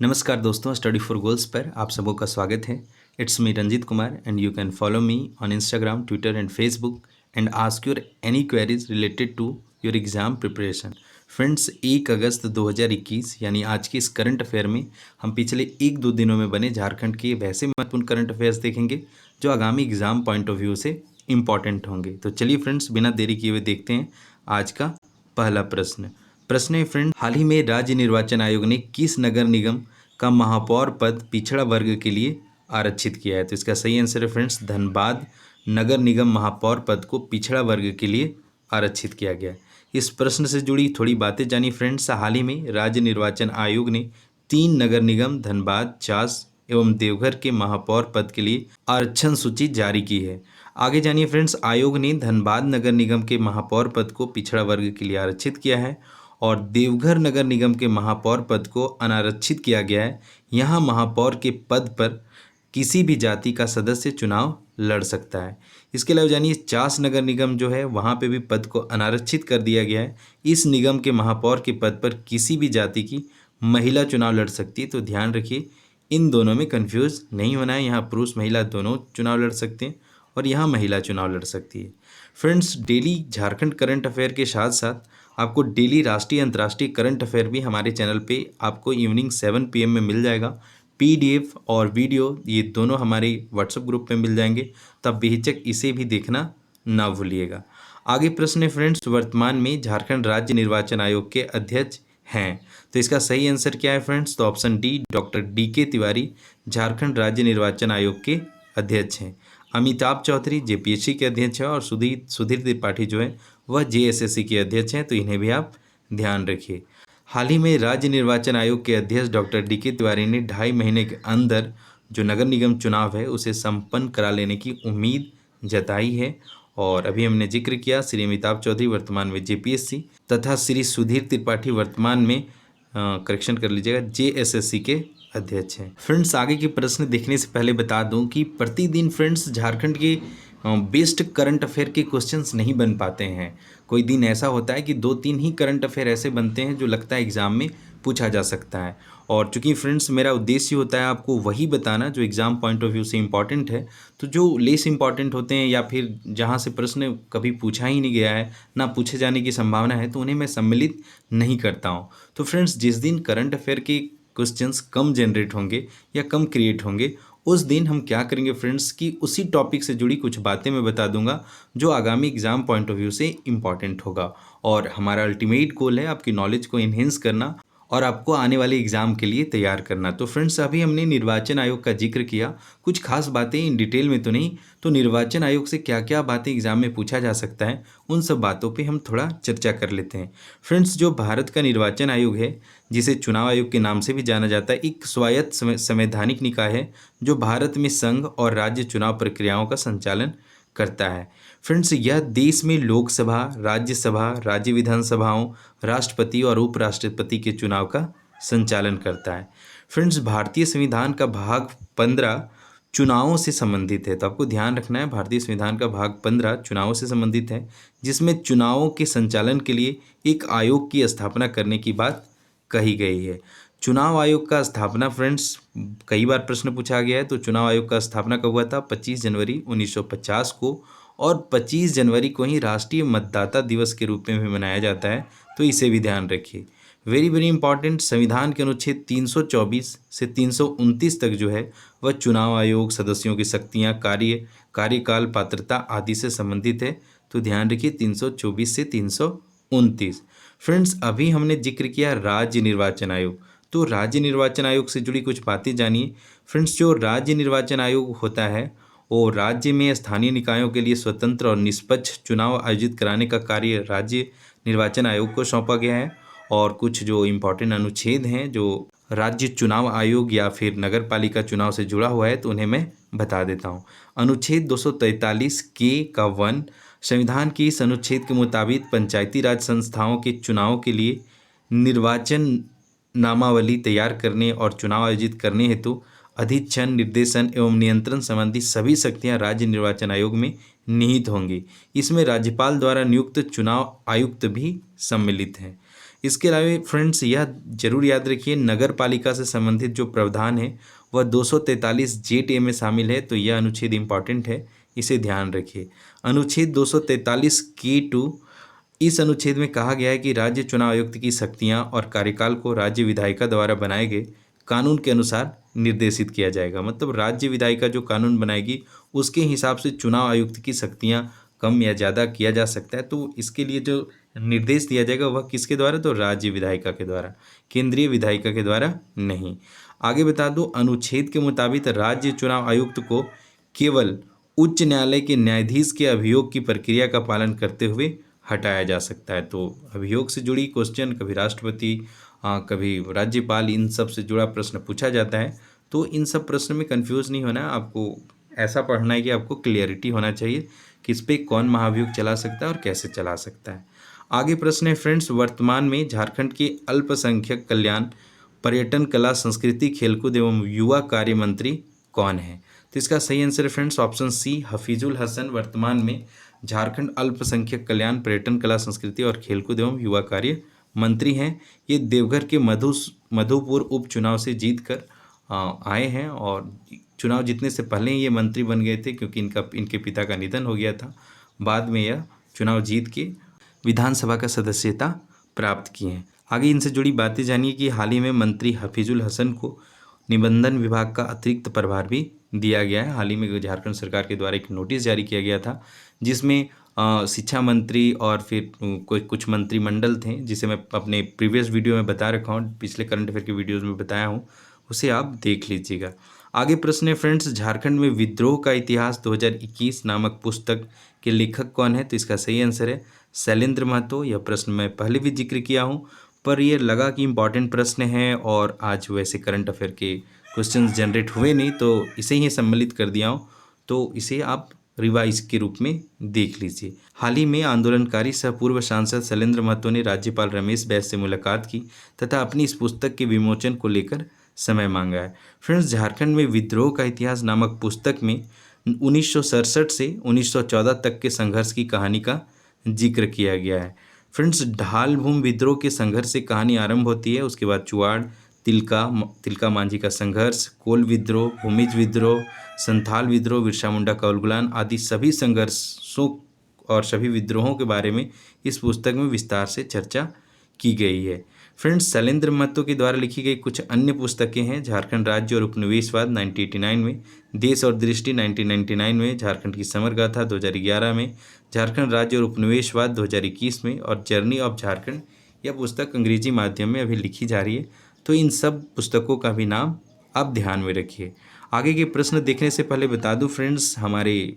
नमस्कार दोस्तों, study for goals पर आप सबों का स्वागत है। It's me Ranjeet Kumar and you can follow me on Instagram, Twitter and Facebook and ask your any queries related to your exam preparation. Friends, 1 अगस्त 2021 यानी आज के इस करंट अफेयर में हम पिछले 1-2 दिनों में बने झारखंड के वैसे महत्वपूर्ण करंट अफेयर्स देखेंगे जो आगामी एग्ज़ाम पॉइंट ऑफ व्यू से इम्पॉर्टेंट होंगे। तो चलिए फ्रेंड्स, बिना देरी किए हुए देखते हैं आज का पहला प्रश्न है फ्रेंड, हाल ही में राज्य निर्वाचन आयोग ने किस नगर निगम का महापौर पद पिछड़ा वर्ग के लिए आरक्षित किया है? तो इसका सही आंसर है फ्रेंड्स, धनबाद नगर निगम महापौर पद को पिछड़ा वर्ग के लिए आरक्षित किया गया है। इस प्रश्न से जुड़ी थोड़ी बातें जानी फ्रेंड्स। हाल ही में राज्य निर्वाचन आयोग ने 3 नगर निगम धनबाद, चास एवं देवघर के महापौर पद के लिए आरक्षण सूची जारी की है। आगे जानिए फ्रेंड्स, आयोग ने धनबाद नगर निगम के महापौर पद को पिछड़ा वर्ग के लिए आरक्षित किया है और देवघर नगर निगम के महापौर पद को अनारक्षित किया गया है। यहाँ महापौर के पद पर किसी भी जाति का सदस्य चुनाव लड़ सकता है। इसके अलावा जानिए, चास नगर निगम जो है वहाँ पे भी पद को अनारक्षित कर दिया गया है। इस निगम के महापौर के पद पर किसी भी जाति की महिला चुनाव लड़ सकती है। तो ध्यान रखिए, इन दोनों में कन्फ्यूज़ नहीं होना है। यहाँ पुरुष महिला दोनों चुनाव लड़ सकते हैं और यहाँ महिला चुनाव लड़ सकती है। Friends, daily Jharkhand current affair के साथ साथ आपको डेली राष्ट्रीय अंतर्राष्ट्रीय करंट अफेयर भी हमारे चैनल पे आपको इवनिंग 7 PM में मिल जाएगा। PDF और वीडियो ये दोनों हमारे व्हाट्सएप ग्रुप पे मिल जाएंगे, तब बेहिचक इसे भी देखना ना भूलिएगा। आगे प्रश्न है फ्रेंड्स, वर्तमान में झारखंड राज्य निर्वाचन आयोग के अध्यक्ष हैं, तो इसका सही आंसर क्या है फ्रेंड्स? तो option D, doctor DK Tiwari Jharkhand राज्य निर्वाचन आयोग के अध्यक्ष हैं। अमिताभ चौधरी JPSC के अध्यक्ष हैं और सुधीर त्रिपाठी जो है वह JSSC के अध्यक्ष हैं, तो इन्हें भी आप ध्यान रखिए। हाल ही में राज्य निर्वाचन आयोग के अध्यक्ष डॉक्टर DK तिवारी ने 2.5 महीने के अंदर जो नगर निगम चुनाव है उसे संपन्न करा लेने की उम्मीद जताई है। और अभी हमने जिक्र किया, श्री अमिताभ चौधरी वर्तमान में JPSC तथा श्री सुधीर त्रिपाठी वर्तमान में करेक्शन कर लीजिएगा JSSC के अध्यक्ष हैं। फ्रेंड्स, आगे के प्रश्न देखने से पहले बता दूं कि प्रतिदिन फ्रेंड्स झारखंड के बेस्ट करंट अफेयर के क्वेश्चंस नहीं बन पाते हैं। कोई दिन ऐसा होता है कि 2-3 ही करंट अफेयर ऐसे बनते हैं जो लगता है एग्ज़ाम में पूछा जा सकता है। और चूंकि फ्रेंड्स मेरा उद्देश्य होता है आपको वही बताना जो एग्ज़ाम पॉइंट ऑफ व्यू से इम्पॉर्टेंट है, तो जो लेस इम्पॉर्टेंट होते हैं या फिर जहाँ से प्रश्न कभी पूछा ही नहीं गया है, ना पूछे जाने की संभावना है, तो उन्हें मैं सम्मिलित नहीं करता हूँ। तो फ्रेंड्स, जिस दिन करंट अफेयर के क्वेश्चंस कम जनरेट होंगे या कम क्रिएट होंगे, उस दिन हम क्या करेंगे फ्रेंड्स कि उसी टॉपिक से जुड़ी कुछ बातें मैं बता दूंगा जो आगामी एग्जाम पॉइंट ऑफ व्यू से इम्पॉर्टेंट होगा। और हमारा अल्टीमेट गोल है आपकी नॉलेज को इन्हेंस करना और आपको आने वाले एग्जाम के लिए तैयार करना। तो फ्रेंड्स, अभी हमने निर्वाचन आयोग का जिक्र किया, कुछ खास बातें इन डिटेल में तो नहीं, तो निर्वाचन आयोग से क्या क्या बातें एग्जाम में पूछा जा सकता है उन सब बातों पे हम थोड़ा चर्चा कर लेते हैं। फ्रेंड्स, जो भारत का निर्वाचन आयोग है, जिसे चुनाव आयोग के नाम से भी जाना जाता है, एक स्वायत्त संवैधानिक निकाय है जो भारत में संघ और राज्य चुनाव प्रक्रियाओं का संचालन करता है। फ्रेंड्स, यह देश में लोकसभा, राज्यसभा, राज्य विधानसभाओं, राष्ट्रपति और उपराष्ट्रपति के चुनाव का संचालन करता है। फ्रेंड्स, भारतीय संविधान का भाग 15 चुनावों से संबंधित है, तो आपको ध्यान रखना है भारतीय संविधान का भाग 15 चुनावों से संबंधित है, जिसमें चुनावों के संचालन के लिए एक आयोग की स्थापना करने की बात कही गई है। चुनाव आयोग का स्थापना फ्रेंड्स कई बार प्रश्न पूछा गया है, तो चुनाव आयोग का स्थापना कब हुआ था? 25 जनवरी 1950 को, और 25 जनवरी को ही राष्ट्रीय मतदाता दिवस के रूप में भी मनाया जाता है, तो इसे भी ध्यान रखिए। वेरी वेरी इंपॉर्टेंट, संविधान के अनुच्छेद 324 से 329 तक जो है वह चुनाव आयोग सदस्यों की शक्तियाँ, कार्यकाल, पात्रता आदि से संबंधित है, तो ध्यान रखिए 324 से 329। फ्रेंड्स, अभी हमने जिक्र किया राज्य निर्वाचन आयोग, तो राज्य निर्वाचन आयोग से जुड़ी कुछ बातें जानिए। फ्रेंड्स, जो राज्य निर्वाचन आयोग होता है वो राज्य में स्थानीय निकायों के लिए स्वतंत्र और निष्पक्ष चुनाव आयोजित कराने का कार्य राज्य निर्वाचन आयोग को सौंपा गया है। और कुछ जो इम्पोर्टेंट अनुच्छेद हैं जो राज्य चुनाव आयोग या फिर नगर पालिका चुनाव से जुड़ा हुआ है, तो उन्हें मैं बता देता हूँ। अनुच्छेद 243 के का 1 संविधान के इस अनुच्छेद के मुताबिक पंचायती राज संस्थाओं के चुनाव के लिए निर्वाचन नामावली तैयार करने और चुनाव आयोजित करने हेतु अधिक्षण, निर्देशन एवं नियंत्रण संबंधी सभी शक्तियां राज्य निर्वाचन आयोग में निहित होंगी। इसमें राज्यपाल द्वारा नियुक्त चुनाव आयुक्त भी सम्मिलित हैं। इसके अलावा फ्रेंड्स यह जरूर याद रखिए, नगर पालिका से संबंधित जो प्रावधान है वह 243 जेट ए में शामिल है, तो यह अनुच्छेद इंपॉर्टेंट है, इसे ध्यान रखिए। अनुच्छेद 243 के 2, इस अनुच्छेद में कहा गया है कि राज्य चुनाव आयुक्त की शक्तियां और कार्यकाल को राज्य विधायिका द्वारा बनाए गए कानून के अनुसार निर्देशित किया जाएगा। मतलब राज्य विधायिका जो कानून बनाएगी उसके हिसाब से चुनाव आयुक्त की शक्तियां कम या ज़्यादा किया जा सकता है। तो इसके लिए जो निर्देश दिया जाएगा वह किसके द्वारा, तो राज्य विधायिका के द्वारा, केंद्रीय विधायिका के द्वारा नहीं। आगे बता दो, अनुच्छेद के मुताबिक राज्य चुनाव आयुक्त को केवल उच्च न्यायालय के न्यायाधीश के अभियोग की प्रक्रिया का पालन करते हुए हटाया जा सकता है। तो अभियोग से जुड़ी क्वेश्चन कभी राष्ट्रपति कभी राज्यपाल, इन सब से जुड़ा प्रश्न पूछा जाता है। तो इन सब प्रश्न में कंफ्यूज नहीं होना है, आपको ऐसा पढ़ना है कि आपको क्लियरिटी होना चाहिए किस पे कौन महाभियोग चला सकता है और कैसे चला सकता है। आगे प्रश्न है फ्रेंड्स, वर्तमान में झारखंड के अल्पसंख्यक कल्याण, पर्यटन, कला, संस्कृति, खेलकूद एवं युवा कार्य मंत्री कौन है? तो इसका सही आंसर है friends option C, Hafizul Hasan वर्तमान में झारखंड अल्पसंख्यक कल्याण, पर्यटन, कला, संस्कृति और खेलकूद एवं युवा कार्य मंत्री हैं। ये देवघर के मधुपुर उपचुनाव से जीत कर आए हैं और चुनाव जीतने से पहले ये मंत्री बन गए थे, क्योंकि इनके पिता का निधन हो गया था। बाद में यह चुनाव जीत के विधानसभा का सदस्यता प्राप्त किए हैं। आगे इनसे जुड़ी बातें जानिए कि हाल ही में मंत्री हफीजुल हसन को निबंधन विभाग का अतिरिक्त प्रभार भी दिया गया है। हाल ही में झारखंड सरकार के द्वारा एक नोटिस जारी किया गया था, जिसमें शिक्षा मंत्री और फिर कुछ मंत्रिमंडल थे, जिसे मैं अपने प्रीवियस वीडियो में बता रखा हूँ, पिछले करंट अफेयर के वीडियोज़ में बताया हूँ, उसे आप देख लीजिएगा। आगे प्रश्न है फ्रेंड्स, झारखंड में विद्रोह का इतिहास 2021 नामक पुस्तक के लेखक कौन है? तो इसका सही आंसर है शैलेंद्र महतो। यह प्रश्न मैं पहले भी जिक्र किया हूँ, पर यह लगा कि इम्पॉर्टेंट प्रश्न है और आज वैसे करंट अफेयर के क्वेश्चंस जनरेट हुए नहीं, तो इसे ही सम्मिलित कर दिया हूँ, तो इसे आप रिवाइज के रूप में देख लीजिए। हाल ही में आंदोलनकारी सह पूर्व सांसद शैलेंद्र महतो ने राज्यपाल रमेश बैस से मुलाकात की तथा अपनी इस पुस्तक के विमोचन को लेकर समय मांगा है। फ्रेंड्स, झारखंड में विद्रोह का इतिहास नामक पुस्तक में 1967 से 1914 तक के संघर्ष की कहानी का जिक्र किया गया है। फ्रेंड्स, ढाल भूमि विद्रोह के संघर्ष से कहानी आरंभ होती है। उसके बाद चुआड़, तिलका मांझी का संघर्ष, कोल विद्रोह, भूमिज विद्रोह, संथाल विद्रोह, बिरसा मुंडा का उलगुलान आदि सभी संघर्षों और सभी विद्रोहों के बारे में इस पुस्तक में विस्तार से चर्चा की गई है। फ्रेंड्स, शैलेंद्र महतो के द्वारा लिखी गई कुछ अन्य पुस्तकें हैं, झारखंड राज्य और उपनिवेशवाद 1989 में, देश और दृष्टि 1999 में, झारखंड की समर गाथा 2011 में, झारखंड राज्य और उपनिवेशवाद 2021 में और जर्नी ऑफ झारखंड, यह पुस्तक अंग्रेजी माध्यम में अभी लिखी जा रही है। तो इन सब पुस्तकों का भी नाम आप ध्यान में रखिए। आगे के प्रश्न देखने से पहले बता दूं फ्रेंड्स, हमारे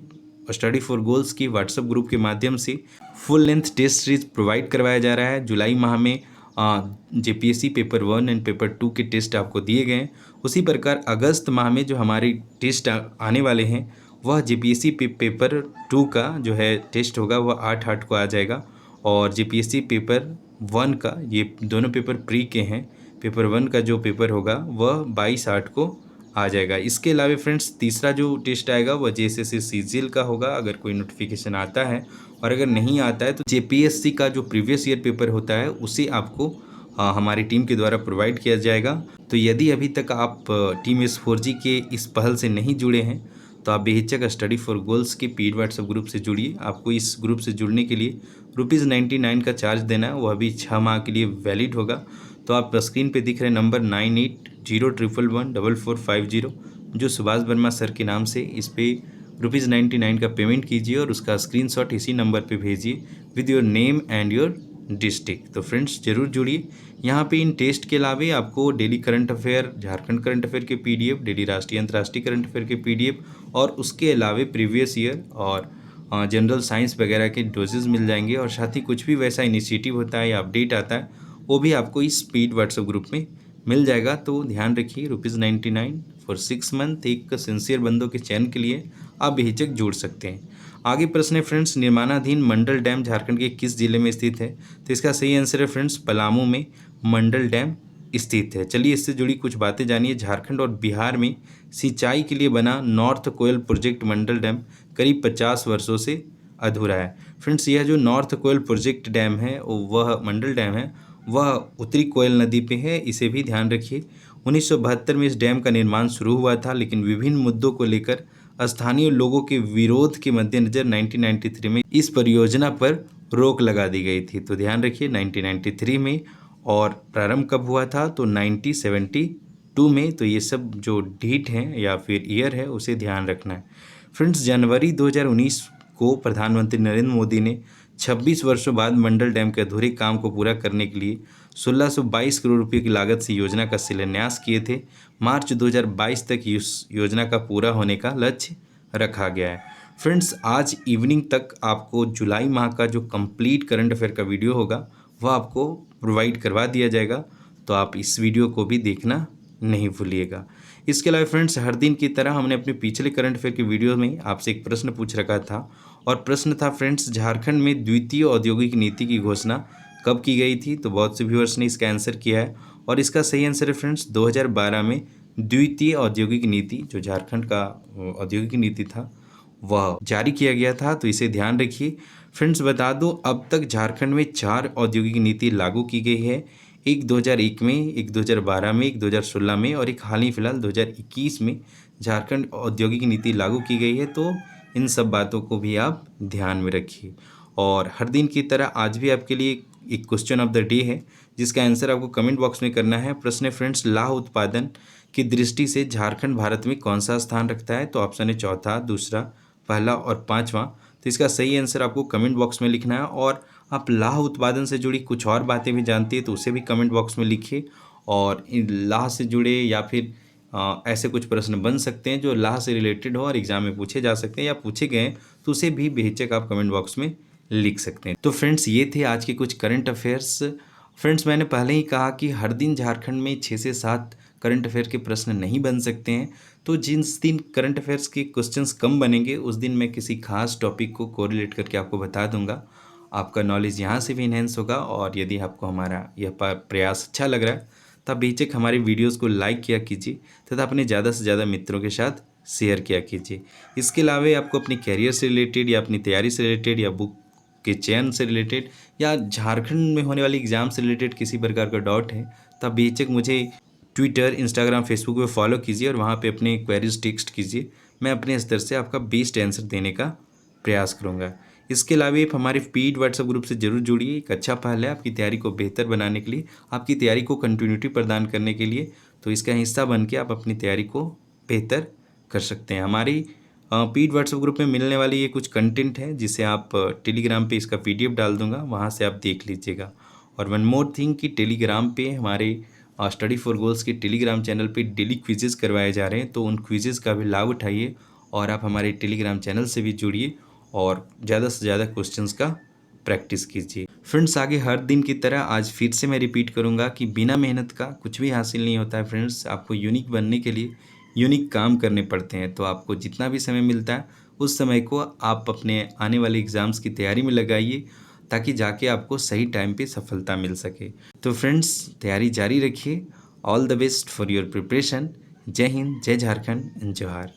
स्टडी फॉर गोल्स की व्हाट्सएप ग्रुप के माध्यम से full length test series provide करवाया जा रहा है। जुलाई माह में जेपीएससी पेपर 1 एंड पेपर 2 के टेस्ट आपको दिए गए हैं। उसी प्रकार अगस्त माह में जो हमारे टेस्ट आने वाले हैं वह जेपीएससी पेपर 2 का जो है टेस्ट होगा वह 8 को आ जाएगा, और जेपीएससी पेपर 1 का, ये दोनों पेपर प्री के हैं, पेपर 1 का जो पेपर होगा वह 22/8 को आ जाएगा। इसके अलावा फ्रेंड्स, तीसरा जो टेस्ट आएगा वह जेएसएससी सीजीएल का होगा, अगर कोई नोटिफिकेशन आता है, और अगर नहीं आता है तो जेपीएससी का जो प्रीवियस ईयर पेपर होता है उसे आपको हमारी टीम के द्वारा प्रोवाइड किया जाएगा। तो यदि अभी तक आप टीम S4G के इस पहल से नहीं जुड़े हैं तो आप बेहिचक स्टडी फॉर गोल्स के पेड व्हाट्सएप ग्रुप से जुड़िए। आपको इस ग्रुप से जुड़ने के लिए ₹99 का चार्ज देना है, वह भी 6 माह के लिए वैलिड होगा। तो आप स्क्रीन पे दिख रहे नंबर 9801114450 जो सुभाष वर्मा सर के नाम से, इस पे ₹99 का पेमेंट कीजिए और उसका स्क्रीनशॉट इसी नंबर पे भेजिए with your name and your district. तो फ्रेंड्स, जरूर जुड़िए। यहाँ पे इन टेस्ट के अलावा आपको daily current affair, Jharkhand current affair के PDF, डेली राष्ट्रीय अंतर्राष्ट्रीय करंट अफेयर के PDF और उसके अलावा प्रीवियस ईयर और जनरल साइंस वगैरह के डोजेज मिल जाएंगे, और साथ ही कुछ भी वैसा इनिशिएटिव होता है या अपडेट आता है वो भी आपको इस पेड व्हाट्सएप ग्रुप में मिल जाएगा। तो ध्यान रखिए, ₹99 फॉर 6 मंथ एक सिंसियर बंदों के चयन के लिए आप बेहिचक जुड़ सकते हैं। आगे प्रश्न है फ्रेंड्स, निर्माणाधीन मंडल डैम झारखंड के किस जिले में स्थित है? तो इसका सही आंसर है फ्रेंड्स पलामू में मंडल डैम स्थित है। चलिए इससे जुड़ी कुछ बातें जानिए। झारखंड और बिहार में सिंचाई के लिए बना नॉर्थ कोयल प्रोजेक्ट मंडल डैम करीब 50 वर्षों से अधूरा है। फ्रेंड्स, यह जो नॉर्थ कोयल प्रोजेक्ट डैम है वह मंडल डैम है वह उत्तरी कोयल नदी पे है, इसे भी ध्यान रखिए। 1972 में इस डैम का निर्माण शुरू हुआ था, लेकिन विभिन्न मुद्दों को लेकर स्थानीय लोगों के विरोध के मद्देनजर 1993 में इस परियोजना पर रोक लगा दी गई थी। तो ध्यान रखिए 1993 में। और प्रारंभ कब हुआ था? तो 1972 में। तो ये सब जो डेट है या फिर ईयर है उसे ध्यान रखना है। फ्रेंड्स, जनवरी 2019 को प्रधानमंत्री नरेंद्र मोदी ने 26 वर्षों बाद मंडल डैम के अधूरे काम को पूरा करने के लिए 1622 करोड़ रुपए की लागत से योजना का शिलान्यास किए थे। मार्च 2022 तक इस योजना का पूरा होने का लक्ष्य रखा गया है। फ्रेंड्स, आज इवनिंग तक आपको जुलाई माह का जो कंप्लीट करंट अफेयर का वीडियो होगा वह आपको प्रोवाइड करवा दिया जाएगा, तो आप इस वीडियो को भी देखना नहीं भूलिएगा। इसके अलावा फ्रेंड्स, हर दिन की तरह हमने अपने पिछले करंट अफेयर के वीडियो में आपसे एक प्रश्न पूछ रखा था, और प्रश्न था फ्रेंड्स, झारखंड में द्वितीय औद्योगिक नीति की घोषणा कब की गई थी? तो बहुत से व्यूअर्स ने इसका आंसर किया है, और इसका सही आंसर है फ्रेंड्स 2012 में द्वितीय औद्योगिक नीति, जो झारखंड का औद्योगिक नीति था, वह जारी किया गया था। तो इसे ध्यान रखिए। फ्रेंड्स, बता दो अब तक झारखंड में 4 औद्योगिक नीति लागू की गई है। एक 2001 में, एक 2012 में, एक 2016 में, और एक हाल ही फिलहाल 2021 में झारखंड औद्योगिक नीति लागू की गई है। तो इन सब बातों को भी आप ध्यान में रखिए। और हर दिन की तरह आज भी आपके लिए एक क्वेश्चन ऑफ द डे है, जिसका आंसर आपको कमेंट बॉक्स में करना है। प्रश्न है फ्रेंड्स, लाह उत्पादन की दृष्टि से झारखंड भारत में कौन सा स्थान रखता है? तो ऑप्शन है चौथा, दूसरा, पहला और पांचवा। तो इसका सही आंसर आपको कमेंट बॉक्स में लिखना है। और आप लाह उत्पादन से जुड़ी कुछ और बातें भी जानती है तो उसे भी कमेंट बॉक्स में लिखिए। और इन लाह से जुड़े या फिर ऐसे कुछ प्रश्न बन सकते हैं जो लाह से रिलेटेड हो और एग्जाम में पूछे जा सकते हैं या पूछे गए हैं, तो उसे भी बेहिचक आप कमेंट बॉक्स में लिख सकते हैं। तो फ्रेंड्स, ये थे आज के कुछ करंट अफेयर्स। फ्रेंड्स, मैंने पहले ही कहा कि हर दिन झारखंड में 6 से 7 करंट अफेयर के प्रश्न नहीं बन सकते हैं। तो जिस दिन करंट अफेयर्स के क्वेश्चंस कम बनेंगे उस दिन मैं किसी खास टॉपिक को कोरिलेट करके आपको बता दूंगा। आपका नॉलेज यहाँ से भी इन्हेंस होगा। और यदि आपको हमारा यह प्रयास अच्छा लग रहा है तो आप बेशक हमारी वीडियोस को लाइक किया कीजिए तथा अपने ज़्यादा से ज़्यादा मित्रों के साथ शेयर किया कीजिए। इसके अलावा आपको अपनी कैरियर से रिलेटेड या अपनी तैयारी से रिलेटेड या बुक के चयन से रिलेटेड या झारखंड में होने वाली एग्ज़ाम से रिलेटेड किसी प्रकार का डाउट है तो आप बेशक मुझे ट्विटर, इंस्टाग्राम, फेसबुक पे फॉलो कीजिए और वहाँ पे अपने क्वेरीज टेक्स्ट कीजिए। मैं अपने स्तर से आपका बेस्ट आंसर देने का प्रयास करूँगा। इसके अलावा आप हमारे पेड व्हाट्सएप ग्रुप से जरूर जुड़िए। एक अच्छा पहल है आपकी तैयारी को बेहतर बनाने के लिए, आपकी तैयारी को कंटिन्यूटी प्रदान करने के लिए। तो इसका हिस्सा बन के आप अपनी तैयारी को बेहतर कर सकते हैं। हमारी पेड व्हाट्सएप ग्रुप में मिलने वाली ये कुछ कंटेंट है जिसे आप टेलीग्राम पे इसका PDF डाल दूंगा, वहाँ से आप देख लीजिएगा। और वन मोर थिंग कि टेलीग्राम पे हमारे स्टडी फॉर गोल्स के टेलीग्राम चैनल पे डेली क्विजेज़ करवाए जा रहे हैं, तो उन क्विजेज़ का भी लाभ उठाइए और आप हमारे टेलीग्राम चैनल से भी जुड़िए और ज़्यादा से ज़्यादा क्वेश्चंस का प्रैक्टिस कीजिए। फ्रेंड्स, आगे हर दिन की तरह आज फिर से मैं रिपीट करूंगा कि बिना मेहनत का कुछ भी हासिल नहीं होता है। फ्रेंड्स, आपको यूनिक बनने के लिए यूनिक काम करने पड़ते हैं। तो आपको जितना भी समय मिलता है उस समय को आप अपने आने वाले एग्ज़ाम्स की तैयारी में लगाइए ताकि जाके आपको सही टाइम पे सफलता मिल सके। तो फ्रेंड्स, तैयारी जारी रखिए। All the best for your preparation. जय हिंद, जय झारखंड एंड जोहार।